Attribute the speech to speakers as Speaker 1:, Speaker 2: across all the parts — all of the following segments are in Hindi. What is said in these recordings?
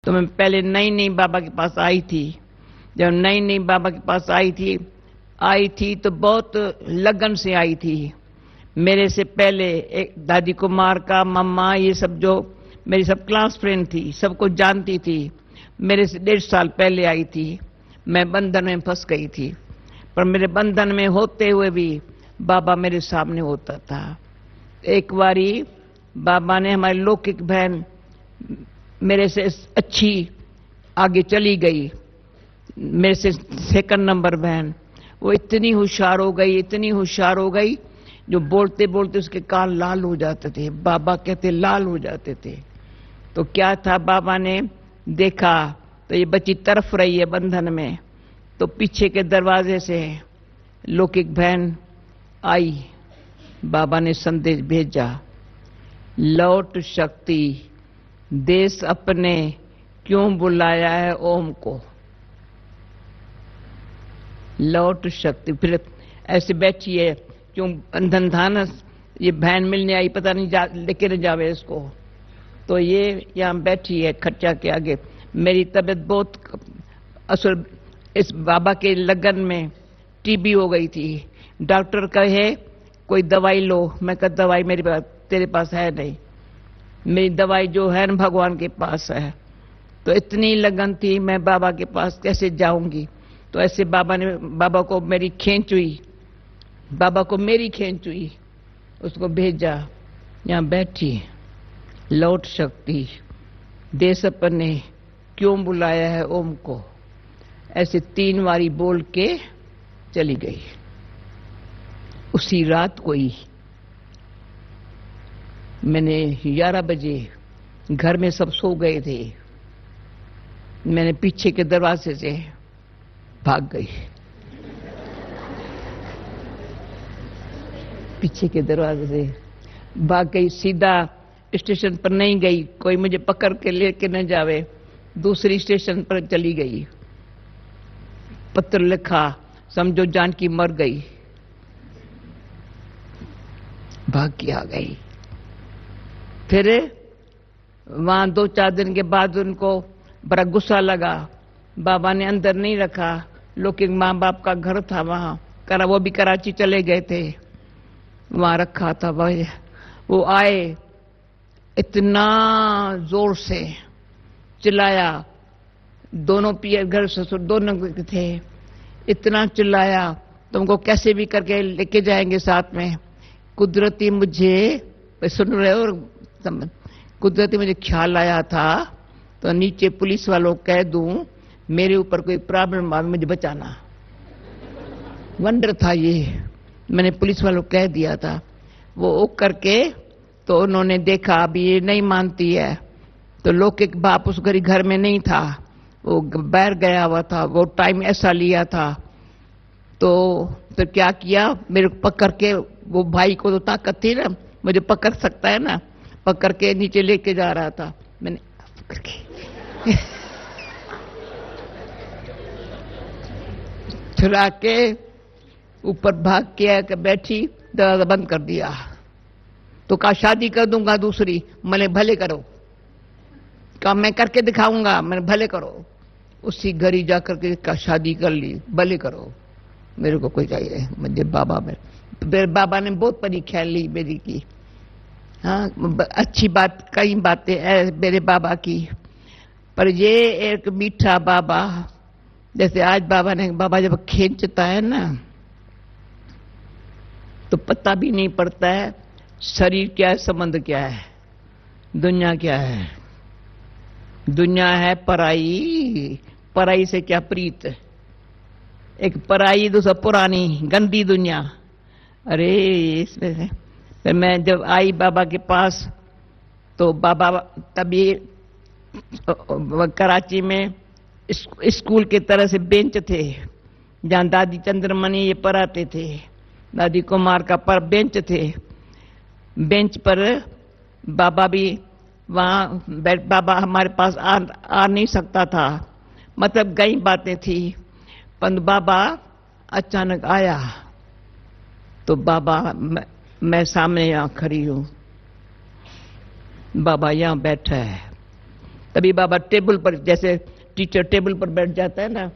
Speaker 1: तो मैं पहले नई नई बाबा के पास आई थी। जब नई नई बाबा के पास आई थी तो बहुत लगन से आई थी। मेरे से पहले एक दादी कुमार का मम्मा, ये सब जो मेरी सब क्लास फ्रेंड थी, सबको जानती थी। मेरे से 1.5 साल पहले आई थी। मैं बंधन में फंस गई थी, पर मेरे बंधन में होते हुए भी बाबा मेरे सामने होता था। एक बारी बाबा ने, हमारी लौकिक बहन मेरे से अच्छी आगे चली गई, मेरे से 2nd नंबर बहन, वो इतनी होशियार हो गई, जो बोलते बोलते उसके कान लाल हो जाते थे। बाबा कहते लाल हो जाते थे। तो क्या था, बाबा ने देखा तो ये बच्ची तरफ रही है बंधन में, तो पीछे के दरवाजे से लौकिक बहन आई। बाबा ने संदेश भेजा, लौट शक्ति, देश अपने क्यों बुलाया है ओम को। लौट शक्ति। फिर ऐसे बैठी है, क्यों बंधन था ना, ये बहन मिलने आई, पता नहीं लेके न जावे इसको। तो ये यहाँ बैठी है खर्चा के आगे। मेरी तबीयत बहुत, असल इस बाबा के लगन में टीबी हो गई थी। डॉक्टर कहे कोई दवाई लो। मैं कहा दवाई मेरे पास, तेरे पास है नहीं, मेरी दवाई जो है न भगवान के पास है। तो इतनी लगन थी, मैं बाबा के पास कैसे जाऊंगी। तो ऐसे बाबा को मेरी खींच हुई, उसको भेजा, यहाँ बैठी, लौट शक्ति, देश अपने क्यों बुलाया है ओम को। ऐसे 3 बारी बोल के चली गई। उसी रात को ही मैंने 11 बजे, घर में सब सो गए थे, मैंने पीछे के दरवाजे से भाग गई। पीछे के दरवाजे से भाग गई, सीधा स्टेशन पर नहीं गई, कोई मुझे पकड़ के लेके न जावे, दूसरी स्टेशन पर चली गई। पत्र लिखा, समझो जानकी मर गई, भाग के आ गई। फिर वहां 2-4 दिन के बाद उनको बड़ा गुस्सा लगा। बाबा ने अंदर नहीं रखा, लौकिक माँ बाप का घर था वहां, वो भी कराची चले गए थे, वहां रखा था। वो आए, इतना जोर से चिल्लाया, दोनों पियर घर ससुर दोनों थे, इतना चिल्लाया, तुमको कैसे भी करके लेके जाएंगे साथ में। कुदरती मुझे, सुन रहे हो, कुदरती मुझे ख्याल आया था तो नीचे पुलिस वालों को कह दूं मेरे ऊपर कोई प्रॉब्लम आ, मुझे बचाना। वंडर था ये, मैंने पुलिस वालों को कह दिया था। वो ओक करके तो उन्होंने देखा अभी ये नहीं मानती है, तो लौकिक बाप उस घर में नहीं था, वो बाहर गया हुआ था, वो टाइम ऐसा लिया था। तो फिर क्या किया, मेरे को पकड़ के, वो भाई को तो ताकत थी ना, मुझे पकड़ सकता है ना, पकड़ के नीचे लेके जा रहा था। मैंने पकड़ के छुड़ा के ऊपर भाग के आकर बैठी, दरवाजा बंद कर दिया। तो कहा शादी कर दूंगा दूसरी, मैंने भले करो, कहा मैं करके दिखाऊंगा, मैंने भले करो। उसी घर ही जाकर के का शादी कर ली, भले करो, मेरे को कोई चाहिए मुझे बाबा में। मेरे बाबा ने बहुत बड़ी ख्याल ली मेरी की। हाँ, अच्छी बात, कई बातें है मेरे बाबा की, पर ये एक मीठा बाबा, जैसे आज बाबा जब खींचता है ना, तो पता भी नहीं पड़ता है शरीर क्या है, संबंध क्या है, दुनिया क्या है। दुनिया है पराई, पराई से क्या प्रीत, एक पराई दूसरा पुरानी गंदी दुनिया। अरे इसमें से फिर मैं जब आई बाबा के पास, तो बाबा तभी कराची में स्कूल के तरह से बेंच थे, जहाँ दादी चंद्रमणि ये पढ़ाते थे, दादी कुमार का पर बेंच थे। बेंच पर बाबा भी वहाँ बाबा हमारे पास आ नहीं सकता था, मतलब कई बातें थी। पर बाबा अचानक आया, तो बाबा मैं सामने यहाँ खड़ी हूँ, बाबा यहाँ बैठा है। तभी बाबा टेबल पर, जैसे टीचर टेबल पर बैठ जाता है ना,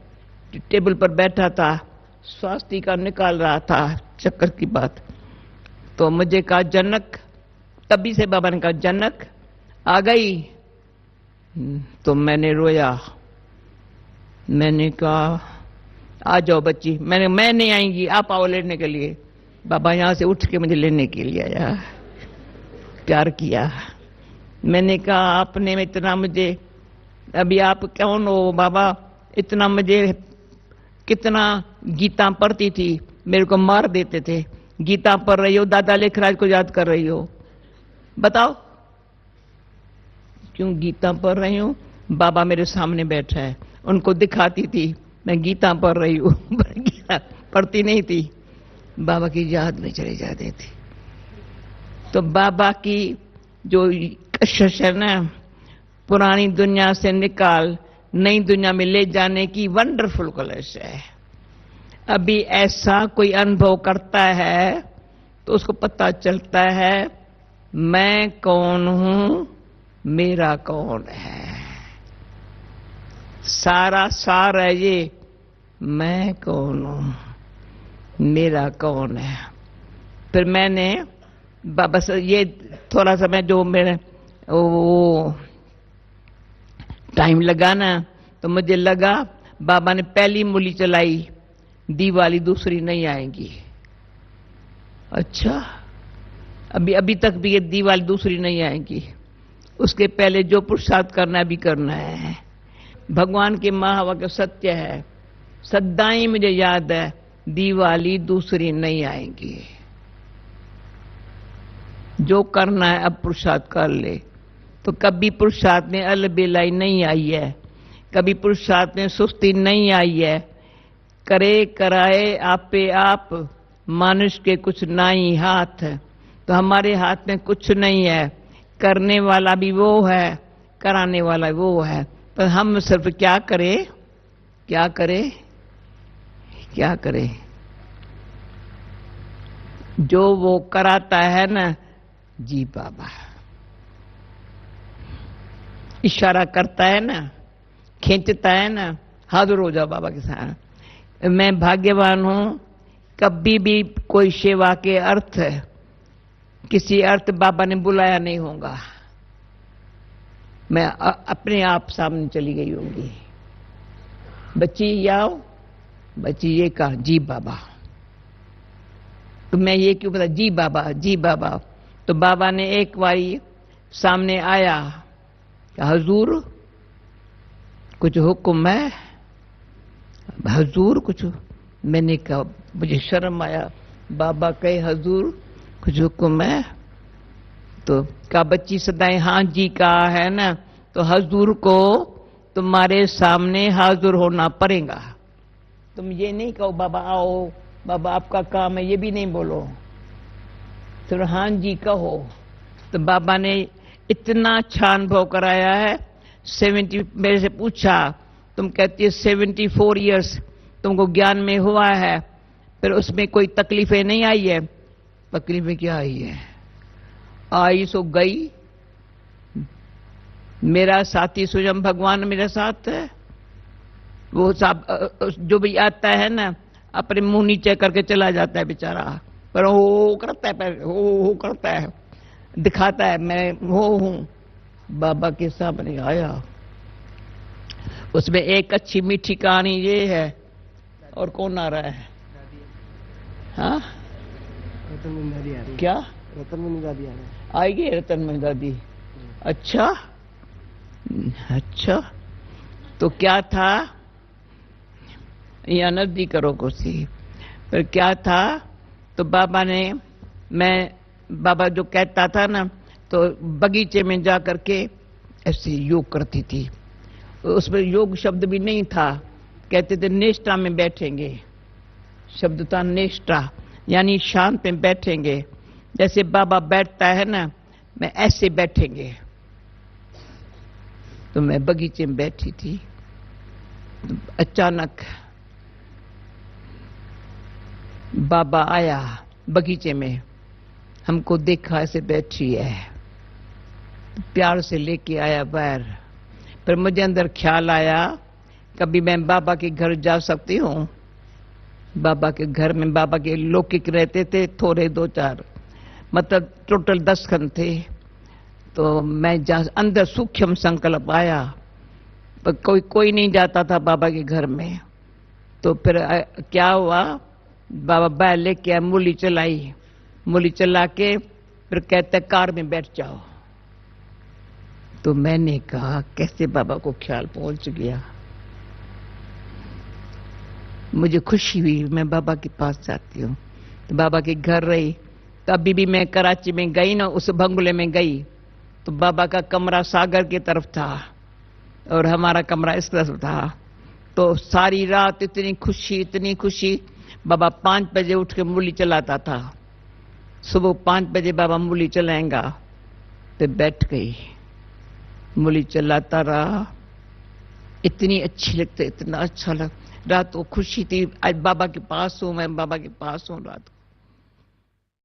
Speaker 1: टेबल पर बैठा था, स्वास्तिका निकाल रहा था, चक्कर की बात। तो मुझे कहा जनक, तभी से बाबा ने कहा जनक आ गई। तो मैंने रोया, मैंने कहा आ जाओ बच्ची। मैं नहीं आएंगी, आप आओ लेने के लिए। बाबा यहां से उठ के मुझे लेने के लिए आया, प्यार किया। मैंने कहा आपने इतना मुझे, अभी आप कौन हो बाबा, इतना मुझे, कितना गीता पढ़ती थी, मेरे को मार देते थे। गीता पढ़ रही हो, दादा लेखराज को याद कर रही हो, बताओ क्यों गीता पढ़ रही हूं? बाबा मेरे सामने बैठा है, उनको दिखाती थी मैं गीता पढ़ रही हूं। गीता पढ़ती नहीं थी, बाबा की याद में चली जाती थी। तो बाबा की जो कशिश है ना, पुरानी दुनिया से निकाल नई दुनिया में ले जाने की वंडरफुल कशिश है। अभी ऐसा कोई अनुभव करता है तो उसको पता चलता है मैं कौन हूं, मेरा कौन है। सारा सार है ये, मैं कौन हूं, मेरा कौन है। फिर मैंने बाबा से ये थोड़ा सा, मैं जो मेरे वो टाइम लगा ना, तो मुझे लगा बाबा ने पहली मूली चलाई, दिवाली दूसरी नहीं आएगी। अच्छा, अभी तक भी ये दिवाली दूसरी नहीं आएगी, उसके पहले जो पुरुषार्थ करना भी करना है। भगवान के महावाक्य सत्य है, सदाई मुझे याद है, दिवाली दूसरी नहीं आएगी। जो करना है अब पुरुषार्थ कर ले। तो कभी पुरुषार्थ में अलबेलाई नहीं आई है, कभी पुरुषार्थ में सुस्ती नहीं आई है। करे कराए आपे आप, मानुष के कुछ नाई हाथ। तो हमारे हाथ में कुछ नहीं है, करने वाला भी वो है, कराने वाला वो है। पर हम सिर्फ क्या करें, क्या करें, क्या करें? जो वो कराता है ना, जी बाबा इशारा करता है ना, खींचता है ना, हाजिर हो जाओ बाबा के साथ। मैं भाग्यवान हूं, कभी भी कोई सेवा के अर्थ, किसी अर्थ बाबा ने बुलाया नहीं होगा, मैं अपने आप सामने चली गई होंगी। बच्ची आओ, बच्ची ये कहा जी बाबा। तो मैं ये क्यों बता, जी बाबा, जी बाबा। तो बाबा ने एक बारी सामने आया, हजूर कुछ हुक्म है? हजूर कुछ? मैंने कहा, मुझे शर्म आया, बाबा कहे हजूर कुछ हुक्म है? तो कहा बच्ची सदाएं हाँ जी कहा है ना, तो हजूर को तुम्हारे सामने हाजिर होना पड़ेगा। तुम ये नहीं कहो बाबा आओ, बाबा आपका काम है, ये भी नहीं बोलो, सिर्फ हाँ जी कहो। तो बाबा ने इतना अच्छा अनुभव कराया है। 70, मेरे से पूछा, तुम कहती है 74 इयर्स तुमको ज्ञान में हुआ है, फिर उसमें कोई तकलीफें नहीं आई है? तकलीफें क्या आई है? आई सो गई। मेरा साथी स्वयं भगवान मेरे साथ है। वो सब जो भी आता है ना, अपने मुंह नीचे करके चला जाता है बेचारा, पर हो करता है, पर हो करता है, दिखाता है मैं हो हूं। बाबा के सामने आया, उसमें एक अच्छी मीठी कहानी ये है। और कौन आ रहा है? हाँ,
Speaker 2: रतन दादी आ रही है।
Speaker 1: क्या?
Speaker 2: रतन दादी आ रही है।
Speaker 1: आएगी रतन दादी? अच्छा अच्छा, तो क्या था? या नजदीक करो कुर्सी पर। क्या था? तो बाबा ने, मैं बाबा जो कहता था ना, तो बगीचे में जा करके ऐसे योग करती थी। उसमें योग शब्द भी नहीं था, कहते थे निष्ठा में बैठेंगे। शब्द था निष्ठा, यानी शांत में बैठेंगे। जैसे बाबा बैठता है ना, मैं ऐसे बैठेंगे। तो मैं बगीचे में बैठी थी, तो अचानक बाबा आया बगीचे में, हमको देखा ऐसे बैठी है, प्यार से लेके आया बाहर। फिर मुझे अंदर ख्याल आया कभी मैं बाबा के घर जा सकती हूँ। बाबा के घर में बाबा के लौकिक रहते थे थोड़े 2-4, मतलब टोटल 10 खन थे। तो मैं जहाँ अंदर सूक्ष्म संकल्प आया, पर कोई नहीं जाता था बाबा के घर में। तो फिर क्या हुआ, बाबा बैल लेके मूली चलाई, मूली चला के फिर कहते कार में बैठ जाओ। तो मैंने कहा कैसे बाबा को ख्याल पहुंच गया। मुझे खुशी हुई, मैं बाबा के पास जाती हूँ। तो बाबा के घर रही। तो अभी भी मैं कराची में गई ना, उस बंगले में गई तो बाबा का कमरा सागर की तरफ था और हमारा कमरा इस तरफ था। तो सारी रात इतनी खुशी। बाबा 5 बजे उठ के मूली चलाता था। सुबह 5 बजे बाबा मूली चलाएगा। तो बैठ गई, मूली चलाता रहा। इतनी अच्छी लगती, इतना अच्छा लग। रात को खुशी थी, आज बाबा के पास हूं, मैं बाबा के पास हूं रात को।